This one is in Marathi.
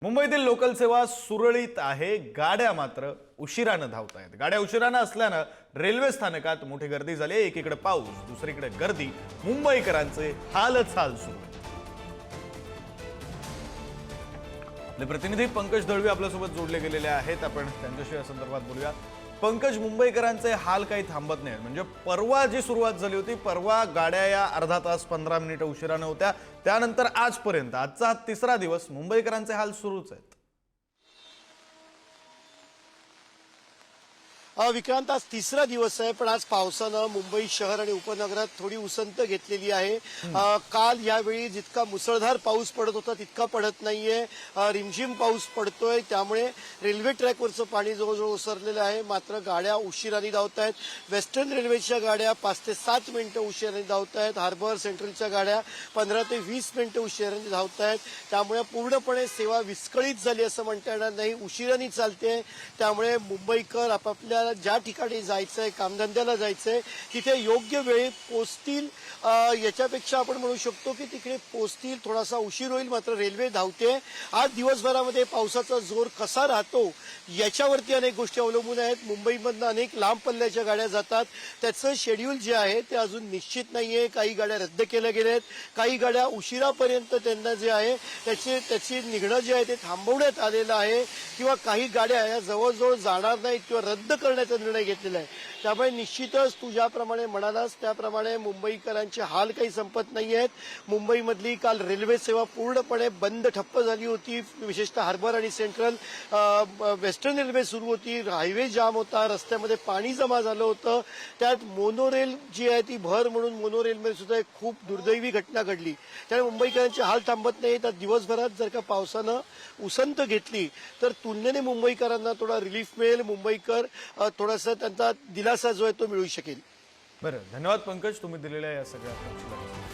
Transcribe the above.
मुंबईतील लोकल सेवा सुरळीत आहे, गाड्या मात्र उशिरानं धावत आहेत। गाड्या उशिरानं असल्यानं रेल्वे स्थानकात मोठी गर्दी झाली आहे। एकीकडे पाऊस, दुसरीकडे गर्दी, मुंबईकरांचे हालच हाल सुरू आहेत। आपले प्रतिनिधी पंकज दळवी आपल्यासोबत जोडले गेलेले आहेत, आपण त्यांच्याशी या संदर्भात बोलूया। पंकज, मुंबईकरांचे हाल काही थांबत नाहीत, म्हणजे परवा जी सुरुवात झाली होती, परवा गाड्या या अर्धा तास 15 मिनिटं उशिराने होत्या, त्यानंतर आजपर्यंत आजचा तिसरा दिवस मुंबईकरांचे हाल सुरूच आहेत। विक्रांत, आज तिसरा दिवस आहे, पण आज पावसानं मुंबई शहर आणि उपनगरात थोडी उसंत घेतलेली आहे। काल यावेळी जितका मुसळधार पाऊस पडत होता तितका पडत नाहीये, रिमझिम पाऊस पडतोय, त्यामुळे रेल्वे ट्रॅकवरचं पाणी जवळजवळ ओसरलेलं आहे। मात्र गाड्या उशिराने धावत आहेत। वेस्टर्न रेल्वेच्या गाड्या 5 ते 7 मिनिटं उशिराने धावत आहेत। हार्बर सेंट्रलच्या गाड्या 15 ते 20 मिनिटं उशिराने धावत आहेत। त्यामुळे पूर्णपणे सेवा विस्कळीत झाली असं म्हणता येणार नाही, उशिराने चालते। त्यामुळे मुंबईकर आपापल्या ज्या ठिकाणी जायचंय, कामधंद्याला जायचंय, तिथे योग्य वेळी पोहोचतील, याच्यापेक्षा आपण म्हणू शकतो की तिकडे पोहोचतील। थोडासा उशीर होईल, मात्र रेल्वे धावते। आज दिवसभरामध्ये पावसाचा जोर कसा राहतो याच्यावरती अनेक गोष्टी अवलंबून आहेत। मुंबईमधनं अनेक लांब पल्ल्याच्या गाड्या जातात, त्याचं शेड्यूल जे आहे ते अजून निश्चित नाहीये। काही गाड्या रद्द केल्या गेल्या आहेत, काही गाड्या उशिरापर्यंत त्यांना जे आहे त्याची निघणं जे आहे ते थांबवण्यात आलेलं आहे, किंवा काही गाड्या या जवळजवळ जाणार नाहीत किंवा रद्द करण्याचा निर्णय घेतलेला आहे। त्यामुळे निश्चितच तू ज्याप्रमाणे म्हणालास त्याप्रमाणे मुंबईकरांचे हाल काही संपत नाही आहेत। मुंबईमधली काल रेल्वे सेवा पूर्णपणे बंद ठप्प झाली होती, विशेषतः हार्बर आणि सेंट्रल। वेस्टर्न रेल्वे सुरू होती, हायवे जाम होता, रस्त्यामध्ये पाणी जमा झालं होतं। त्यात मोनोरेल जी आहे ती भर म्हणून मोनोरेलमध्ये सुद्धा एक खूप दुर्दैवी घटना घडली। त्यामुळे मुंबईकरांचे हाल थांबत नाही। तर दिवसभरात जर का पावसानं उसंत घेतली तर तुलनेने मुंबईकरांना थोडा रिलीफ मिळेल, मुंबईकर थोडासा त्यांचा दिलासा जो आहे तो मिळू शकेल। बरं, धन्यवाद पंकज, तुम्ही दिलेल्या या सगळ्या तपशिलासाठी।